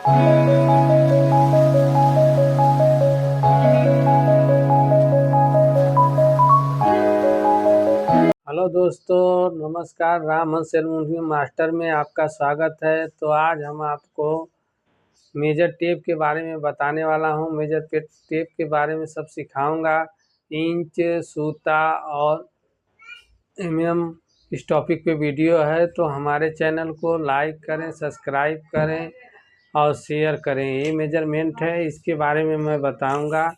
Hello दोस्तों, नमस्कार। रामहंस ceremony master में आपका स्वागत है। तो आज हम आपको मेजर टेप के बारे में बताने वाला हूँ। मेजर टेप के बारे में सब सिखाऊंगा। इंच, सूता और इस टॉपिक पे वीडियो है, तो हमारे चैनल को लाइक करें, सब्सक्राइब करें और शेयर करें। ये मेजरमेंट है, इसके बारे में मैं बताऊंगा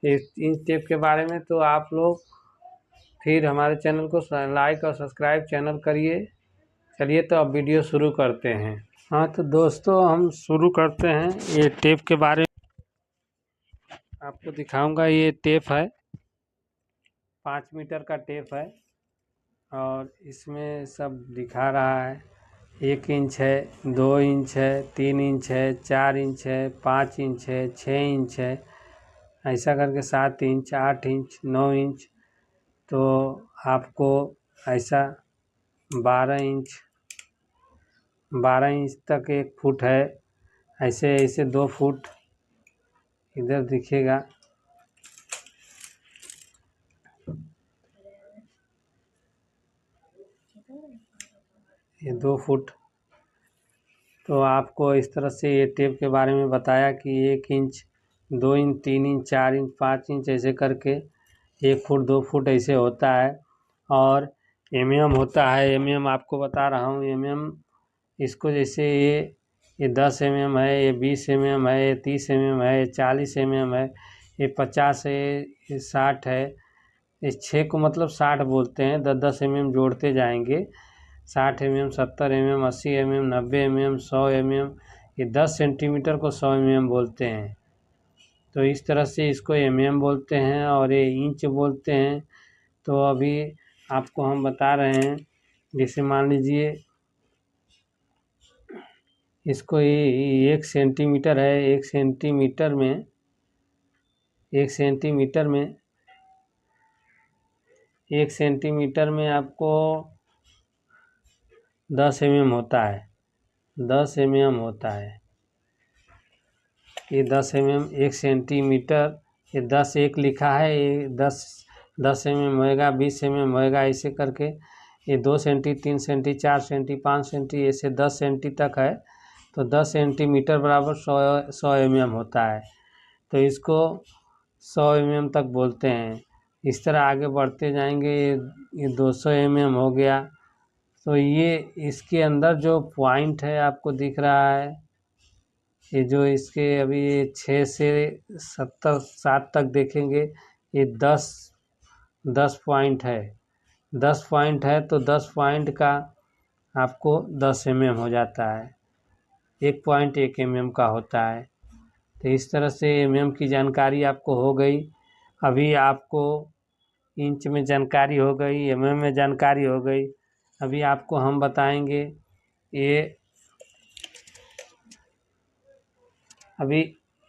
इस इंच टेप के बारे में। तो आप लोग फिर हमारे चैनल को लाइक और सब्सक्राइब चैनल करिए। चलिए तो अब वीडियो शुरू करते हैं। हाँ तो दोस्तों, हम शुरू करते हैं। ये टेप के बारे में आपको दिखाऊंगा। ये टेप है, 5 मीटर का टेप है और इसमें सब दिखा रहा है। 1 इंच है, 2 इंच है, 3 इंच है, 4 इंच है, 5 इंच है, 6 इंच है, ऐसा करके 7 इंच, 8 इंच, 9 इंच। तो आपको ऐसा 12 इंच तक 1 फुट है। ऐसे ऐसे 2 फुट इधर दिखेगा। ये 2 फुट। तो आपको इस तरह से ये टेप के बारे में बताया कि 1 inch, 2 inch, 3 inch, 4 inch, 5 inch ऐसे करके 1 फुट, 2 फुट ऐसे होता है। और एमएम होता है। एमएम आपको बता रहा हूँ। एमएम इसको जैसे ये 10 एमएम है, ये 20 एमएम है, ये 30 एमएम है, ये 40 एमएम है, ये 50 है, ये 60 है। इस 6 को मतलब 60 बोलते हैं। 10-10 एमएम जोड़ते जाएंगे। 60 MM, 70 MM, 80 MM, 90 MM, 100 MM. ये 10 सेंटीमीटर को 100 एमएम बोलते हैं। तो इस तरह से इसको एमएम बोलते हैं और ये इंच बोलते हैं। तो अभी आपको हम बता रहे हैं, जैसे मान लीजिए इसको ये 1 सेंटीमीटर है। 1 सेंटीमीटर में 1 सेंटीमीटर में 1 सेंटीमीटर में आपको 10 एमएम होता है। 10 एमएम होता है। ये 10 एमएम 1 सेंटीमीटर। ये 10 1 लिखा है। ये 10 एमएम होएगा, 20 एमएम होएगा, ऐसे करके ये 2 सेंटी, 3 सेंटी, 4 सेंटी, 5 सेंटी, ऐसे 10 सेंटी तक है। तो 10 सेंटीमीटर बराबर 100 एमएम होता है। तो इसको 100 एमएम तक बोलते हैं। इस तरह आगे बढ़ते जाएंगे। ये 200 एमएम हो गया। तो ये इसके अंदर जो पॉइंट है आपको दिख रहा है, ये जो इसके अभी 6 से 7 तक देखेंगे, ये 10 पॉइंट है। 10 पॉइंट है तो 10 पॉइंट का आपको 10 एमएम हो जाता है। 1 पॉइंट 1 एमएम का होता है। तो इस तरह से एमएम की जानकारी आपको हो गई। अभी आपको इंच में जानकारी हो गई, एमएम में जानकारी हो गई। अभी आपको हम बताएंगे ये अभी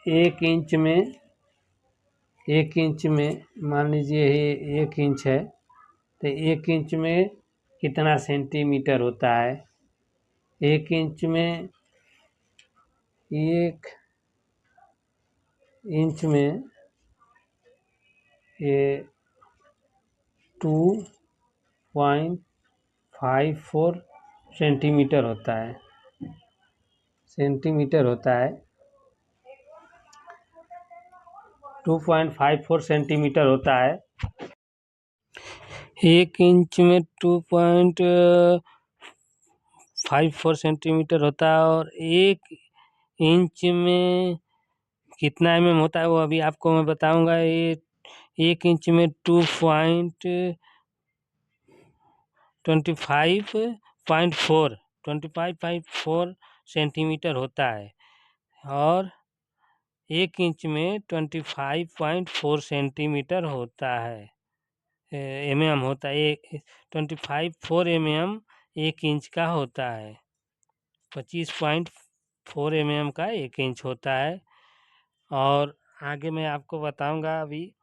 1 इंच में 1 इंच में मान लीजिए ये 1 इंच है। तो 1 इंच में कितना सेंटीमीटर होता है? 1 इंच में 1 इंच में ये 2.54 सेंटीमीटर होता है। सेंटीमीटर होता है 2.54 सेंटीमीटर होता है। 1 इंच में 2.54 सेंटीमीटर होता है। और 1 इंच में कितना एमएम होता है वो अभी आपको मैं बताऊंगा। ये 1 इंच में 25.4 सेंटीमीटर होता है। और 1 इंच में 25.4 सेंटीमीटर होता है, एमएम होता है। 25.4 एमएम 1 इंच का होता है। 25.4 एमएम का 1 इंच होता है। और आगे मैं आपको बताऊंगा, अभी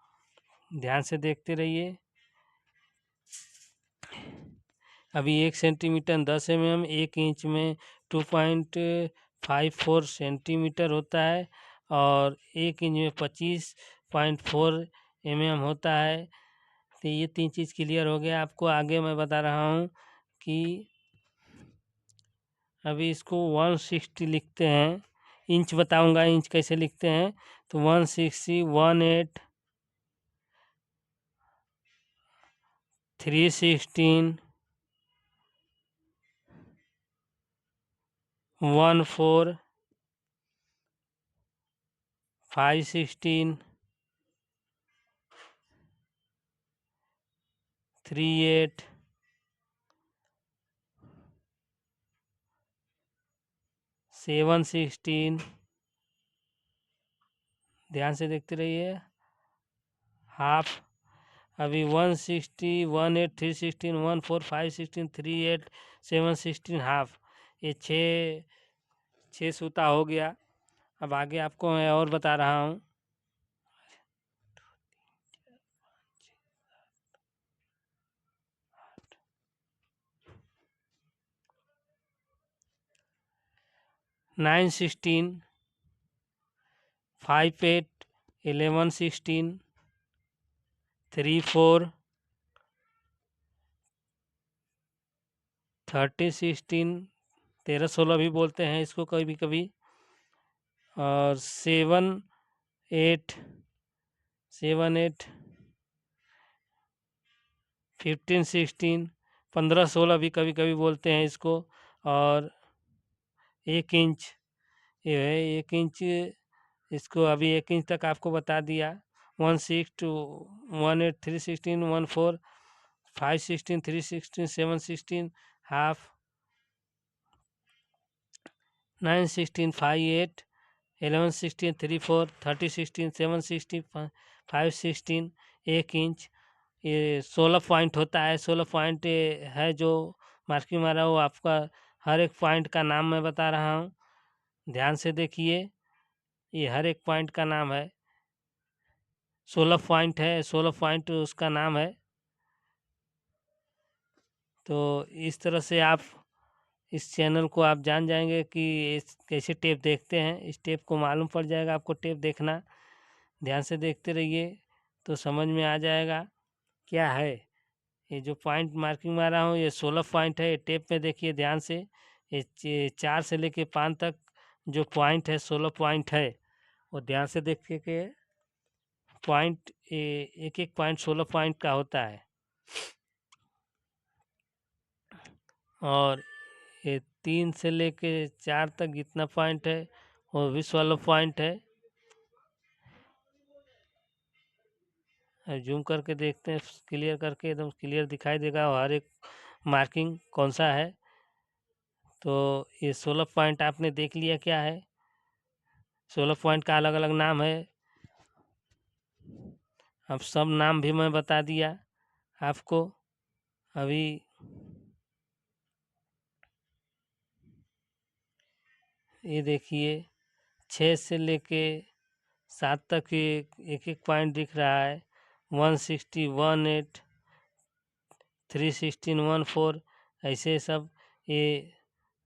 ध्यान से देखते रहिए। अभी 1 सेंटीमीटर 10 एमएम, 1 इंच में 2.54 54 सेंटीमीटर होता है और 1 इंच में 25.4 mm होता है। तो ये 3 चीज़ क्लियर हो गया आपको। आगे मैं बता रहा हूँ कि अभी इसको 160 लिखते हैं, इंच बताऊंगा इंच कैसे लिखते हैं। तो 160, 18, 316, 14, 516, 38, 716, ध्यान से देखते रहिए, हाफ। अभी 160, 18, 316, 14, 516, 38, 716 हाफ, ये छः सूता हो गया। अब आगे आपको मैं और बता रहा हूँ। नाइन 16, 5 8, 11 16, 3 4, 30 16, 13 16 भी बोलते हैं इसको कभी कभी, और 7 8, 15 16, 15 16 भी कभी कभी बोलते हैं इसको। और 1 इंच, ये है 1 इंच, इसको अभी 1 इंच तक आपको बता दिया। 16 to 18, 316, 14, 516, 316, 716 हाफ, 9 16, 5 8, 11 16, 3 4, 30 16, 7 16, 5 16, 1 इंच। ये 16 पॉइंट होता है। 16 पॉइंट है जो मार्किंग मारा वो आपका हर एक पॉइंट का नाम मैं बता रहा हूँ, ध्यान से देखिए। ये हर एक पॉइंट का नाम है। 16 पॉइंट है, 16 पॉइंट उसका नाम है। तो इस तरह से आप इस चैनल को आप जान जाएंगे कि कैसे टेप देखते हैं। इस टेप को मालूम पड़ जाएगा आपको टेप देखना, ध्यान से देखते रहिए तो समझ में आ जाएगा क्या है। ये जो पॉइंट मार्किंग मारा हूँ ये 16 पॉइंट है। ये टेप में देखिए ध्यान से, ये 4 से लेके 5 तक जो पॉइंट है 16 पॉइंट है। वो ध्यान से देखिए कि पॉइंट एक एक पॉइंट 16 पॉइंट का होता है। और ये 3 से लेके 4 तक जितना पॉइंट है वो 20 वाला पॉइंट है। जूम करके देखते हैं, क्लियर करके एकदम क्लियर दिखाई देगा हर एक मार्किंग कौन सा है। तो ये 16 पॉइंट आपने देख लिया क्या है। 16 पॉइंट का अलग अलग नाम है। अब सब नाम भी मैं बता दिया आपको। अभी ये देखिए 6 से लेके 7 तक एक एक पॉइंट दिख रहा है। 160, 18, 316, 14, ऐसे सब। ये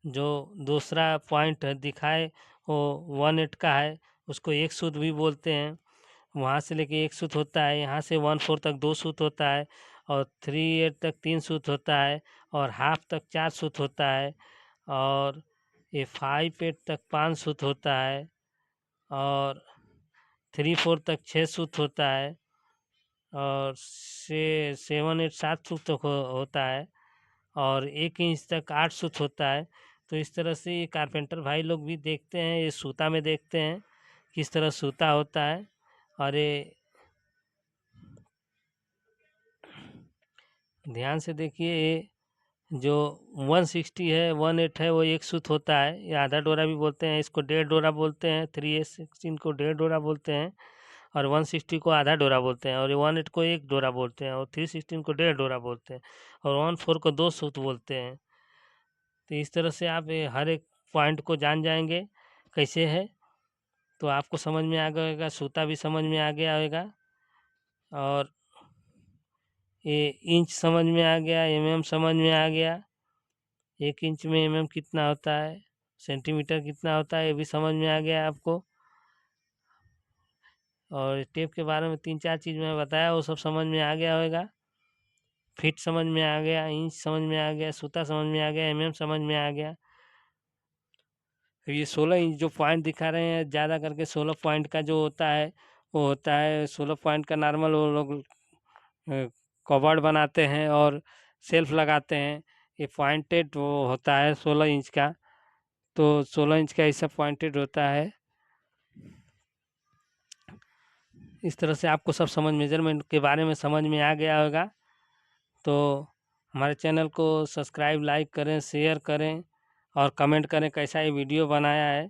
जो दूसरा पॉइंट दिखाए वो 18 का है, उसको एक सूत भी बोलते हैं। वहाँ से लेके एक सूत होता है, यहाँ से 14 तक 2 सूत होता है, और 38 तक 3 सूत होता है, और हाफ तक 4 सूत होता है, और ये 58 तक 5 सूत होता है, और 34 तक 6 सूत होता है, और 7 8 7 सूत तक होता है, और 1 इंच तक 8 सूत होता है। तो इस तरह से ये कारपेंटर भाई लोग भी देखते हैं, ये सूता में देखते हैं किस तरह सूता होता है। और ये ध्यान से देखिए, ये जो 160 है 18 है वो एक सूत होता है। ये आधा डोरा भी बोलते हैं, इसको डेढ़ डोरा बोलते हैं। 3/16 को डेढ़ डोरा बोलते हैं, और 160 को आधा डोरा बोलते हैं, और ये 18 को एक डोरा बोलते हैं, और 316 को डेढ़ डोरा बोलते हैं, और 14 को 2 सूत बोलते हैं। तो इस तरह से आप ये हर एक पॉइंट को जान जाएंगे कैसे है, तो आपको समझ में आ गएगा, सूता भी समझ में आ गया होगा, और ये इंच समझ में आ गया, समझ में आ गया। 1 इंच में कितना होता है, सेंटीमीटर कितना होता है ये भी समझ में आ गया आपको। और टेप के बारे में 3-4 चीज़ मैं बताया वो सब समझ में आ गया होगा। फीट समझ में आ गया, इंच समझ में आ गया, सूता समझ में आ गया, समझ में आ गया। ये 16 इंच जो पॉइंट दिखा रहे हैं ज़्यादा करके 16 पॉइंट का जो होता है वो होता है 16 पॉइंट का नॉर्मल वो लोग कवर्ड बनाते हैं और सेल्फ लगाते हैं। ये पॉइंटेड वो होता है 16 इंच का, तो 16 इंच का ऐसा पॉइंटेड होता है। इस तरह से आपको सब समझ मेजरमेंट के बारे में समझ में आ गया होगा। तो हमारे चैनल को सब्सक्राइब, लाइक करें, शेयर करें और कमेंट करें कैसा ये वीडियो बनाया है।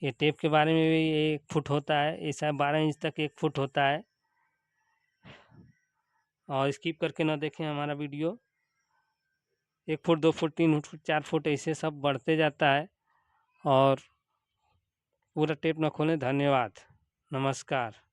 ये टेप के बारे में भी 1 फुट होता है, ऐसा 12 इंच तक 1 फुट होता है। और स्किप करके ना देखें हमारा video. 1 foot, 2 foot, 3 foot, 4 foot ऐसे सब बढ़ते जाता है। और पूरा टेप ना खोलें। धन्यवाद, नमस्कार।